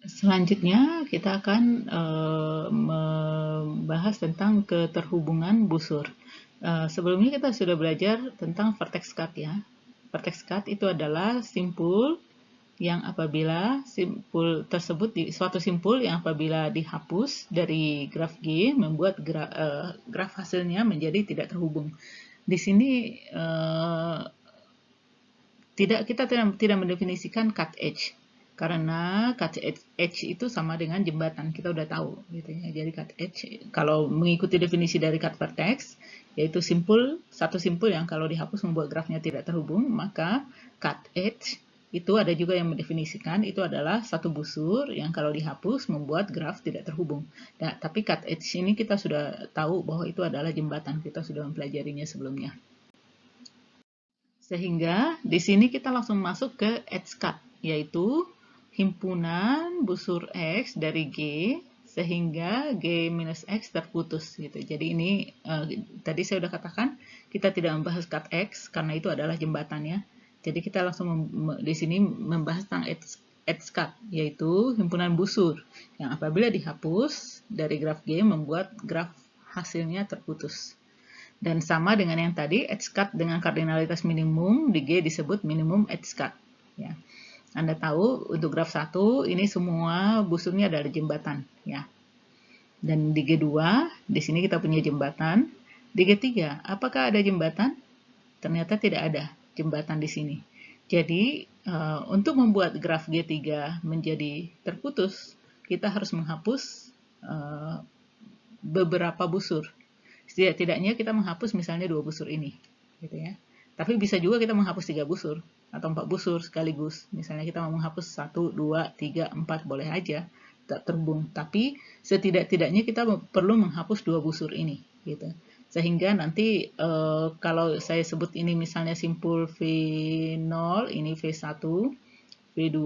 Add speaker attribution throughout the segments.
Speaker 1: Selanjutnya kita akan membahas tentang keterhubungan busur. Sebelumnya kita sudah belajar tentang vertex cut ya. Vertex cut itu adalah simpul yang apabila simpul tersebut suatu simpul yang apabila dihapus dari graf G membuat graf hasilnya menjadi tidak terhubung. Di sini kita tidak mendefinisikan cut edge karena cut edge itu sama dengan jembatan, kita udah tahu gitu ya. Jadi cut edge kalau mengikuti definisi dari cut vertex yaitu satu simpul yang kalau dihapus membuat grafnya tidak terhubung, maka cut edge itu ada juga yang mendefinisikan itu adalah satu busur yang kalau dihapus membuat graf tidak terhubung. Nah, tapi cut edge ini kita sudah tahu bahwa itu adalah jembatan, kita sudah mempelajarinya sebelumnya. Sehingga di sini kita langsung masuk ke edge cut, yaitu himpunan busur X dari G sehingga G minus X terputus gitu. Jadi ini tadi saya sudah katakan kita tidak membahas cut X karena itu adalah jembatannya. Jadi kita langsung di sini membahas tentang edge cut, yaitu himpunan busur yang apabila dihapus dari graf G membuat graf hasilnya terputus. Dan sama dengan yang tadi, edge cut dengan kardinalitas minimum di G disebut minimum edge cut. Ya. Anda tahu untuk graf 1 ini semua busurnya adalah jembatan. Ya. Dan di G2, di sini kita punya jembatan. Di G3, apakah ada jembatan? Ternyata tidak ada jembatan di sini. Jadi, untuk membuat graf G3 menjadi terputus, kita harus menghapus beberapa busur. Setidaknya kita menghapus misalnya 2 busur ini, gitu ya. Tapi bisa juga kita menghapus 3 busur atau 4 busur sekaligus. Misalnya kita mau menghapus 1, 2, 3, 4 boleh aja tak terhubung. Tapi setidak-tidaknya kita perlu menghapus 2 busur ini, gitu. Sehingga nanti kalau saya sebut ini misalnya simpul V0, ini V1, V2,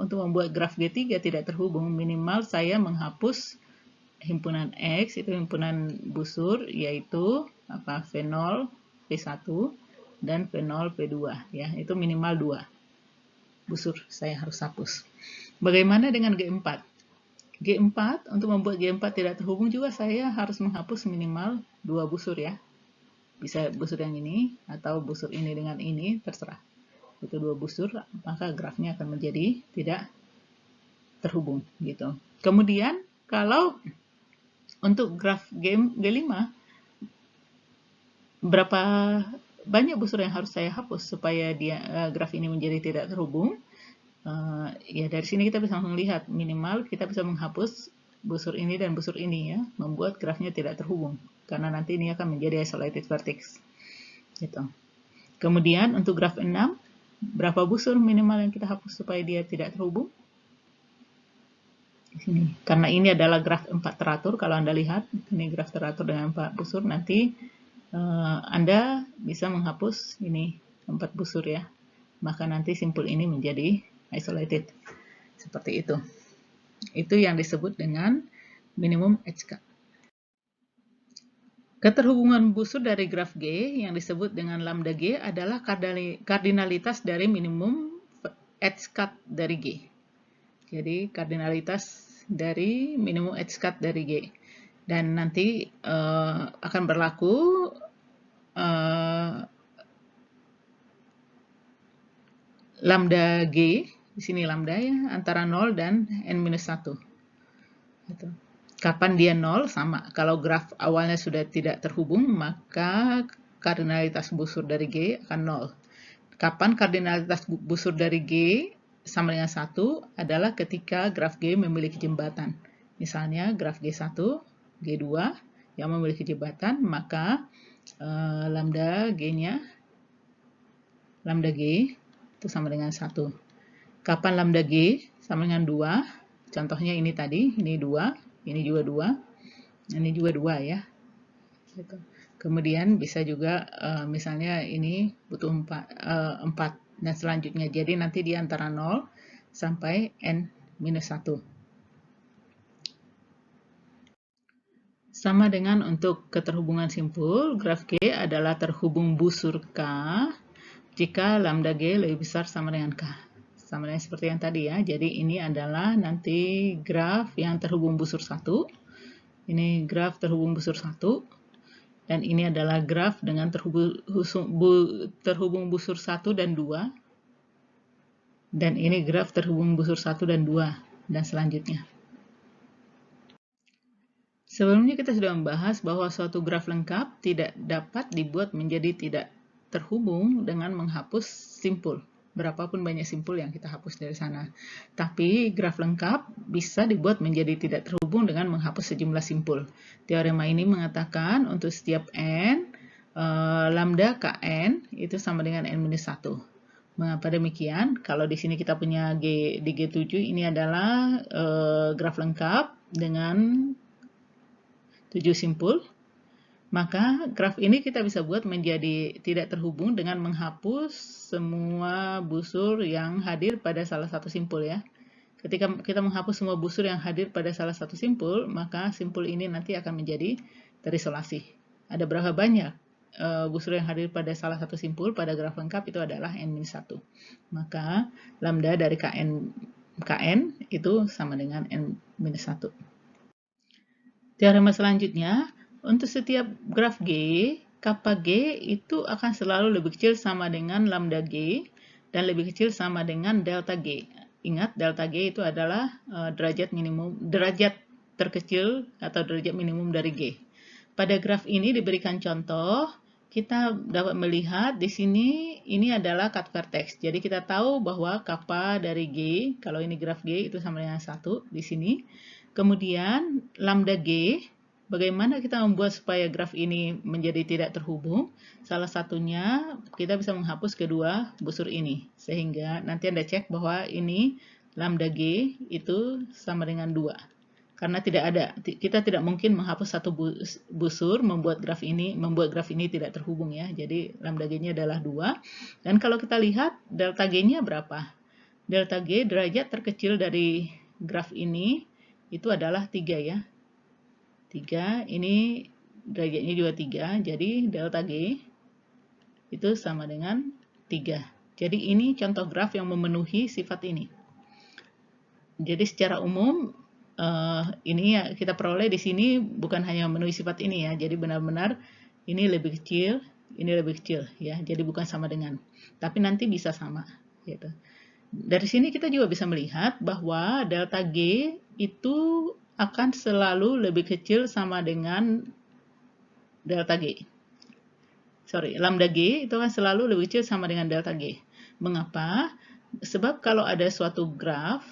Speaker 1: untuk membuat graf G3 tidak terhubung, minimal saya menghapus himpunan X itu himpunan busur yaitu V0, V1 dan V0, V2 ya, itu minimal 2 busur saya harus hapus. Bagaimana dengan G4? G4 untuk membuat G4 tidak terhubung juga saya harus menghapus minimal 2 busur ya. Bisa busur yang ini atau busur ini dengan ini terserah. Itu 2 busur, maka grafnya akan menjadi tidak terhubung gitu. Kemudian kalau untuk graf G5, berapa banyak busur yang harus saya hapus supaya graf ini menjadi tidak terhubung? Ya dari sini kita bisa melihat minimal kita bisa menghapus busur ini dan busur ini ya, membuat grafnya tidak terhubung karena nanti ini akan menjadi isolated vertex. Gitu. Kemudian untuk graf 6, berapa busur minimal yang kita hapus supaya dia tidak terhubung? Sini. Karena ini adalah graf 4 teratur, kalau Anda lihat, ini graf teratur dengan 4 busur, nanti Anda bisa menghapus ini 4 busur ya. Maka nanti simpul ini menjadi isolated. Seperti itu. Itu yang disebut dengan minimum edge cut. Keterhubungan busur dari graf G yang disebut dengan lambda G adalah kardinalitas dari minimum edge cut dari G. Jadi kardinalitas dari minimum edge cut dari G. Dan nanti akan berlaku lambda G, di sini lambda ya, antara 0 dan N-1. Gitu. Kapan dia 0? Sama. Kalau graf awalnya sudah tidak terhubung, maka kardinalitas busur dari G akan 0. Kapan kardinalitas busur dari G sama dengan 1 adalah ketika graf G memiliki jembatan. Misalnya graf G1, G2 yang memiliki jembatan, maka lambda G-nya, lambda G itu sama dengan 1. Kapan lambda G sama dengan 2? Contohnya ini tadi, ini 2, ini juga 2, ini juga 2 ya. Gitu. Kemudian bisa juga misalnya ini butuh 4 dan selanjutnya. Jadi nanti di antara 0 sampai N-1. Sama dengan untuk keterhubungan simpul, graf G adalah terhubung busur K jika lambda G lebih besar sama dengan K. sama dengan seperti yang tadi ya. Jadi ini adalah nanti graf yang terhubung busur 1. Ini graf terhubung busur 1. Dan ini adalah graf dengan terhubung busur 1 dan 2. Dan ini graf terhubung busur 1 dan 2. Dan selanjutnya. Sebelumnya kita sudah membahas bahwa suatu graf lengkap tidak dapat dibuat menjadi tidak terhubung dengan menghapus simpul. Berapapun banyak simpul yang kita hapus dari sana. Tapi graf lengkap bisa dibuat menjadi tidak terhubung dengan menghapus sejumlah simpul. Teorema ini mengatakan untuk setiap n, lambda kn itu sama dengan n-1. Mengapa demikian? Kalau di sini kita punya G di G7, ini adalah graf lengkap dengan 7 simpul, maka graf ini kita bisa buat menjadi tidak terhubung dengan menghapus semua busur yang hadir pada salah satu simpul ya. Ketika kita menghapus semua busur yang hadir pada salah satu simpul, maka simpul ini nanti akan menjadi terisolasi. Ada berapa banyak busur yang hadir pada salah satu simpul pada graf lengkap itu adalah n-1. Maka lambda dari kn itu sama dengan n-1. Teorema selanjutnya, untuk setiap graf G, kappa G itu akan selalu lebih kecil sama dengan lambda G dan lebih kecil sama dengan delta G. Ingat, delta G itu adalah derajat terkecil atau derajat minimum dari G. Pada graf ini diberikan contoh, kita dapat melihat di sini ini adalah cut vertex. Jadi kita tahu bahwa kappa dari G, kalau ini graf G itu sama dengan 1 di sini. Kemudian lambda G, bagaimana kita membuat supaya graf ini menjadi tidak terhubung? Salah satunya kita bisa menghapus kedua busur ini. Sehingga nanti Anda cek bahwa ini lambda G itu sama dengan 2. Karena kita tidak mungkin menghapus satu busur membuat graf ini tidak terhubung ya. Jadi lambda G-nya adalah 2. Dan kalau kita lihat delta G-nya berapa? Delta G derajat terkecil dari graf ini itu adalah 3 ya. 3, ini derajatnya juga 3, jadi delta G itu sama dengan 3. Jadi ini contoh graf yang memenuhi sifat ini. Jadi secara umum, ini ya kita peroleh di sini bukan hanya memenuhi sifat ini ya, jadi benar-benar ini lebih kecil, ini lebih kecil ya, jadi bukan sama dengan. Tapi nanti bisa sama. Gitu. Dari sini kita juga bisa melihat bahwa delta G itu akan selalu lebih kecil sama dengan delta G. Lambda G itu akan selalu lebih kecil sama dengan delta G. Mengapa? Sebab kalau ada suatu graf,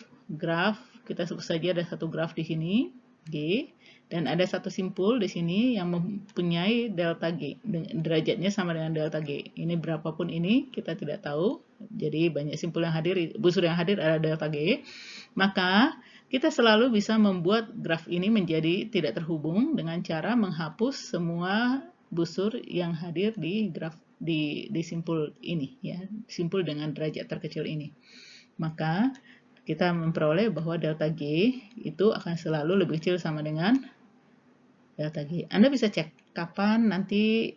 Speaker 1: kita sebut saja ada satu graf di sini, G, dan ada satu simpul di sini yang mempunyai delta G, derajatnya sama dengan delta G. Ini berapapun ini kita tidak tahu, jadi banyak simpul yang hadir, busur yang hadir ada delta G, maka kita selalu bisa membuat graf ini menjadi tidak terhubung dengan cara menghapus semua busur yang hadir di graf di simpul ini ya, simpul dengan derajat terkecil ini. Maka kita memperoleh bahwa delta G itu akan selalu lebih kecil sama dengan delta G. Anda bisa cek kapan nanti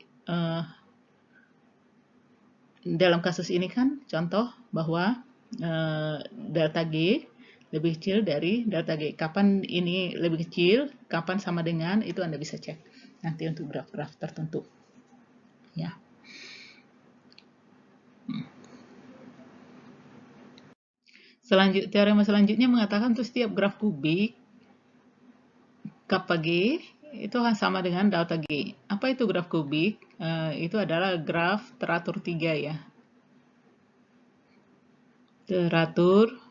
Speaker 1: dalam kasus ini kan contoh bahwa delta G lebih kecil dari delta G. Kapan ini lebih kecil, kapan sama dengan, itu Anda bisa cek nanti untuk graf-graf tertentu. Ya. Teorema selanjutnya mengatakan untuk setiap graf kubik kappa G itu akan sama dengan delta G. Apa itu graf kubik? Itu adalah graf teratur 3 ya. Teratur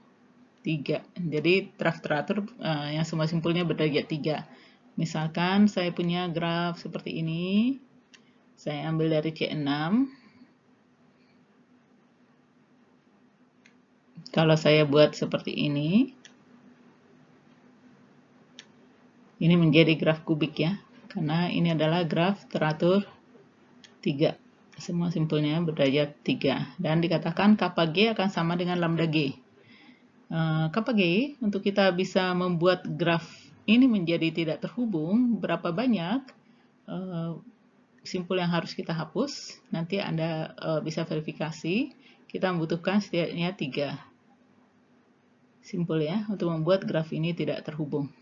Speaker 1: 3. Jadi graf teratur yang semua simpulnya berderajat 3. Misalkan saya punya graf seperti ini. Saya ambil dari C6. Kalau saya buat seperti ini menjadi graf kubik ya. Karena ini adalah graf teratur 3. Semua simpulnya berderajat 3. Dan dikatakan kappa G akan sama dengan lambda G. Kappa G, untuk kita bisa membuat graf ini menjadi tidak terhubung, berapa banyak simpul yang harus kita hapus. Nanti Anda bisa verifikasi. Kita membutuhkan setidaknya 3. Simpel ya, untuk membuat graf ini tidak terhubung.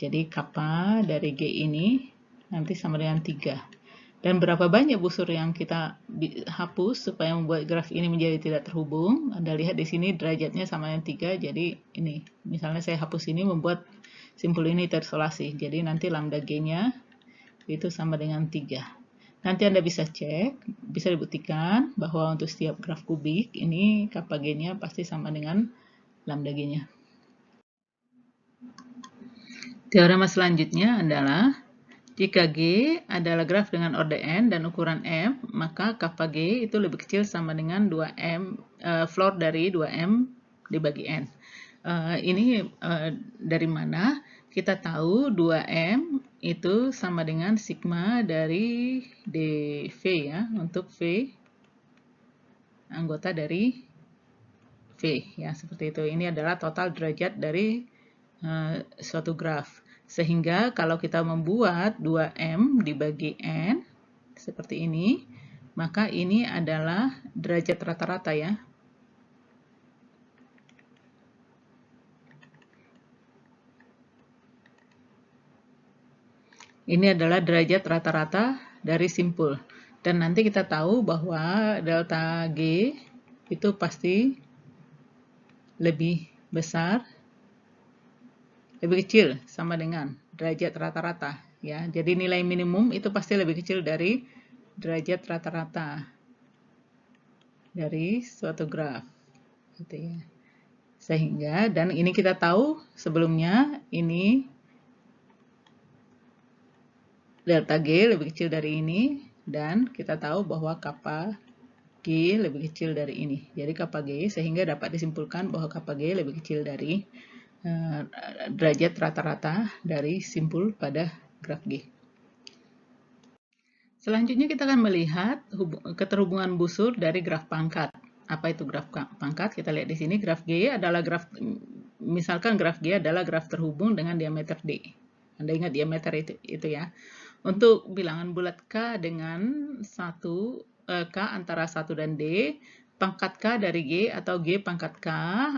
Speaker 1: Jadi kappa dari G ini nanti sama dengan 3. Dan berapa banyak busur yang kita hapus supaya membuat graf ini menjadi tidak terhubung. Anda lihat di sini derajatnya sama dengan 3, jadi ini. Misalnya saya hapus ini membuat simpul ini terisolasi. Jadi nanti lambda G-nya itu sama dengan 3. Nanti Anda bisa cek, bisa dibuktikan bahwa untuk setiap graf kubik ini kappa G-nya pasti sama dengan lambda G-nya. Teorema selanjutnya adalah jika G adalah graf dengan orde N dan ukuran M, maka kappa G itu lebih kecil sama dengan 2M, floor dari 2M dibagi N. Ini dari mana? Kita tahu 2M itu sama dengan sigma dari dV ya, untuk V anggota dari V ya, seperti itu. Ini adalah total derajat dari suatu graf. Sehingga kalau kita membuat 2M dibagi N seperti ini, maka ini adalah derajat rata-rata ya. Ini adalah derajat rata-rata dari simpul. Dan nanti kita tahu bahwa delta G itu pasti lebih besar, lebih kecil sama dengan derajat rata-rata ya. Jadi nilai minimum itu pasti lebih kecil dari derajat rata-rata dari suatu graf gitu ya. Sehingga, dan ini kita tahu sebelumnya ini delta G lebih kecil dari ini, dan kita tahu bahwa kappa G lebih kecil dari ini. Jadi kappa G, sehingga dapat disimpulkan bahwa kappa G lebih kecil dari derajat rata-rata dari simpul pada graf G. Selanjutnya kita akan melihat keterhubungan busur dari graf pangkat. Apa itu graf pangkat? Kita lihat di sini graf G adalah graf, misalkan graf G adalah graf terhubung dengan diameter D. Anda ingat diameter itu ya. Untuk bilangan bulat K dengan K antara 1 dan D, pangkat K dari G atau G pangkat K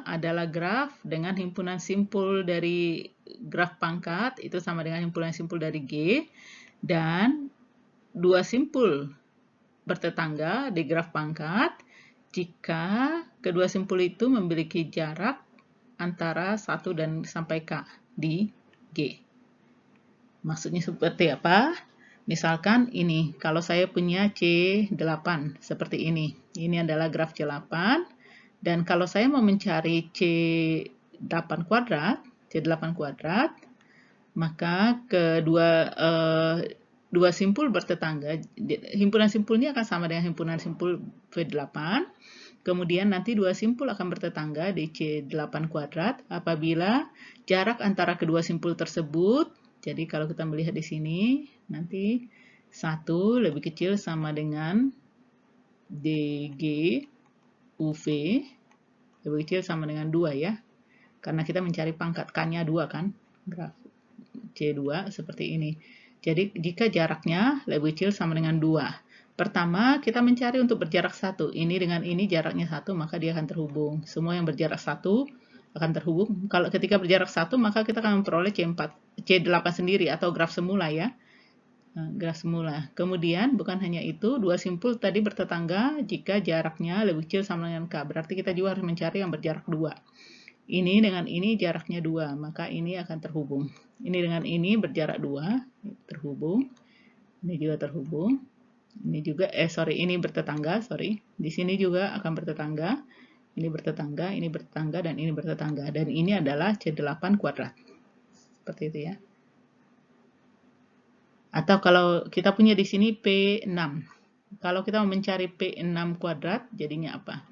Speaker 1: adalah graf dengan himpunan simpul dari graf pangkat, itu sama dengan himpunan simpul dari G, dan dua simpul bertetangga di graf pangkat jika kedua simpul itu memiliki jarak antara 1 dan sampai K di G. Maksudnya seperti apa? Misalkan ini, kalau saya punya C8 seperti ini. Ini adalah graf C8. Dan kalau saya mau mencari C8 kuadrat, maka dua simpul bertetangga, himpunan simpulnya akan sama dengan himpunan simpul V8. Kemudian nanti dua simpul akan bertetangga di C8 kuadrat apabila jarak antara kedua simpul tersebut, jadi kalau kita melihat di sini, nanti 1 lebih kecil sama dengan DG UV, lebih kecil sama dengan 2 ya. Karena kita mencari pangkat K-nya 2 kan, graf C2 seperti ini. Jadi jika jaraknya lebih kecil sama dengan 2. Pertama, kita mencari untuk berjarak 1. Ini dengan ini jaraknya 1, maka dia akan terhubung. Semua yang berjarak 1 akan terhubung. Kalau ketika berjarak 1, maka kita akan memperoleh C8 sendiri atau graf semula ya. Graf semula. Kemudian bukan hanya itu, dua simpul tadi bertetangga jika jaraknya lebih kecil sama dengan K. Berarti kita juga harus mencari yang berjarak 2. Ini dengan ini jaraknya 2, maka ini akan terhubung. Ini dengan ini berjarak 2, terhubung. Ini juga terhubung. Ini juga, ini bertetangga, Di sini juga akan bertetangga. Ini bertetangga, dan ini bertetangga. Dan ini adalah C8 kuadrat. Seperti itu ya. Atau kalau kita punya di sini P6. Kalau kita mau mencari P6 kuadrat, jadinya apa?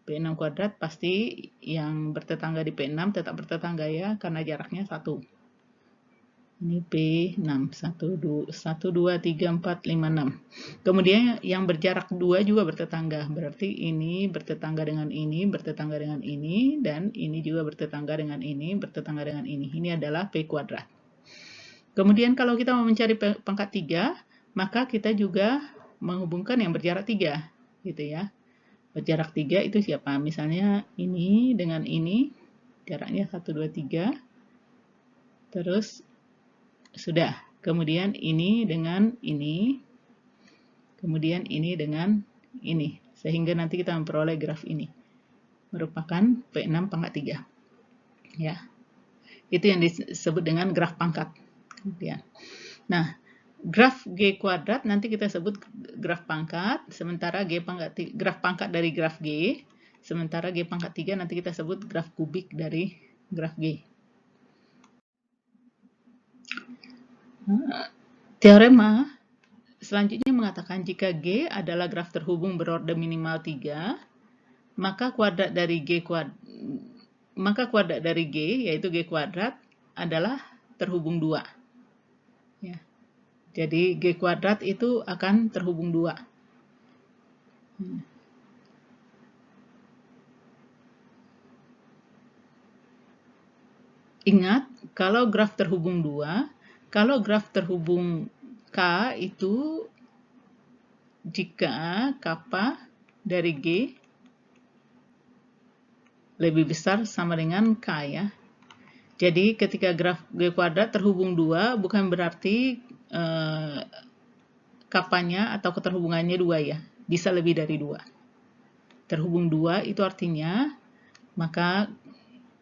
Speaker 1: P6 kuadrat pasti yang bertetangga di P6 tetap bertetangga ya, karena jaraknya 1. Ini P6, 1, 2, 3, 4, 5, 6. Kemudian yang berjarak 2 juga bertetangga. Berarti ini bertetangga dengan ini, bertetangga dengan ini, dan ini juga bertetangga dengan ini, bertetangga dengan ini. Ini adalah P kuadrat. Kemudian kalau kita mau mencari pangkat 3, maka kita juga menghubungkan yang berjarak 3. Gitu ya. Jarak 3 itu siapa? Misalnya ini dengan ini, jaraknya 1, 2, 3. Terus sudah. Kemudian ini dengan ini. Kemudian ini dengan ini. Sehingga nanti kita memperoleh graf ini. Merupakan P6 pangkat 3. Ya. Itu yang disebut dengan graf pangkat. Kemudian. Nah, graf G kuadrat nanti kita sebut graf pangkat, sementara graf pangkat dari graf G, sementara G pangkat 3 nanti kita sebut graf kubik dari graf G. Teorema selanjutnya mengatakan jika G adalah graf terhubung berorde minimal 3, maka kuadrat dari G yaitu G kuadrat adalah terhubung 2. Ya. Jadi G kuadrat itu akan terhubung 2. Ingat, kalau graf terhubung 2, kalau graf terhubung K itu jika kappa dari G lebih besar sama dengan K ya. Jadi ketika graf G kuadrat terhubung 2 bukan berarti kapanya atau keterhubungannya 2 ya. Bisa lebih dari 2. Terhubung 2 itu artinya maka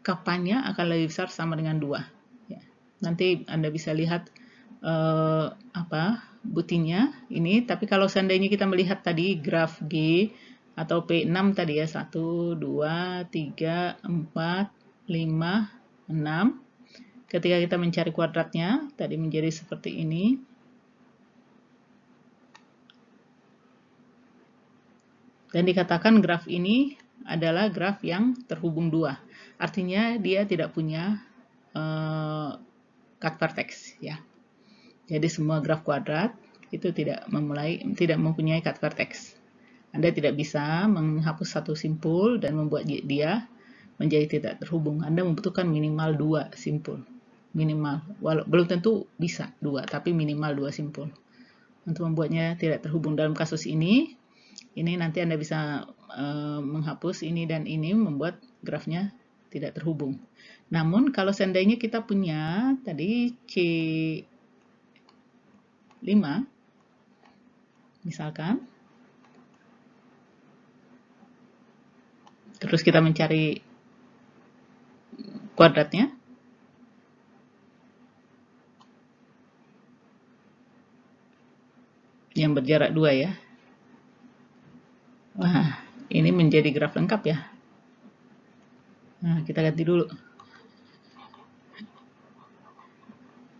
Speaker 1: kapanya akan lebih besar sama dengan 2. Ya. Nanti Anda bisa lihat buktinya ini. Tapi kalau seandainya kita melihat tadi graf G atau P6 tadi ya, 1, 2, 3, 4, 5, 6. Ketika kita mencari kuadratnya, tadi menjadi seperti ini. Dan dikatakan graf ini adalah graf yang terhubung 2. Artinya dia tidak punya cut vertex ya. Jadi semua graf kuadrat itu tidak mempunyai cut vertex. Anda tidak bisa menghapus satu simpul dan membuat dia menjadi tidak terhubung. Anda membutuhkan minimal 2 simpul. Minimal. Belum tentu bisa 2, tapi minimal 2 simpul. Untuk membuatnya tidak terhubung. Dalam kasus ini nanti Anda bisa menghapus ini dan ini, membuat grafnya tidak terhubung. Namun kalau seandainya kita punya tadi C5, misalkan, terus kita mencari kuadratnya, yang berjarak 2 ya. Wah, ini menjadi graf lengkap ya. Nah, kita ganti dulu.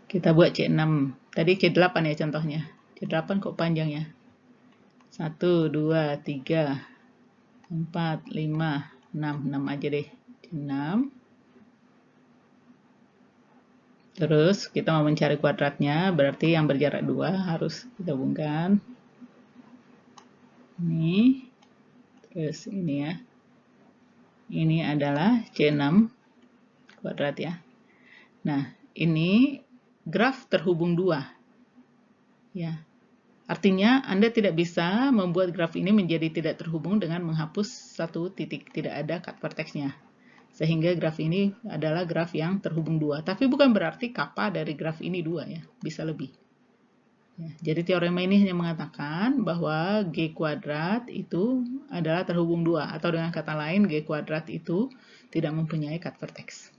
Speaker 1: Kita buat C6. Tadi C8 ya contohnya. C8 kok panjang ya? 1, 2, 3, 4, 5, 6. 6 aja deh. C6. Terus kita mau mencari kuadratnya, berarti yang berjarak 2 harus kita hubungkan. Ini. Terus ini ya. Ini adalah C6 kuadrat ya. Nah, ini graf terhubung 2. Ya. Artinya Anda tidak bisa membuat graf ini menjadi tidak terhubung dengan menghapus satu titik, tidak ada cut vertexnya. Sehingga graf ini adalah graf yang terhubung 2. Tapi bukan berarti kappa dari graf ini 2 ya, bisa lebih. Ya, jadi teorema ini hanya mengatakan bahwa G kuadrat itu adalah terhubung 2. Atau dengan kata lain, G kuadrat itu tidak mempunyai cut vertex.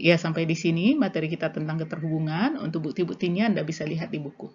Speaker 1: Ya, sampai di sini materi kita tentang keterhubungan. Untuk bukti-buktinya Anda bisa lihat di buku.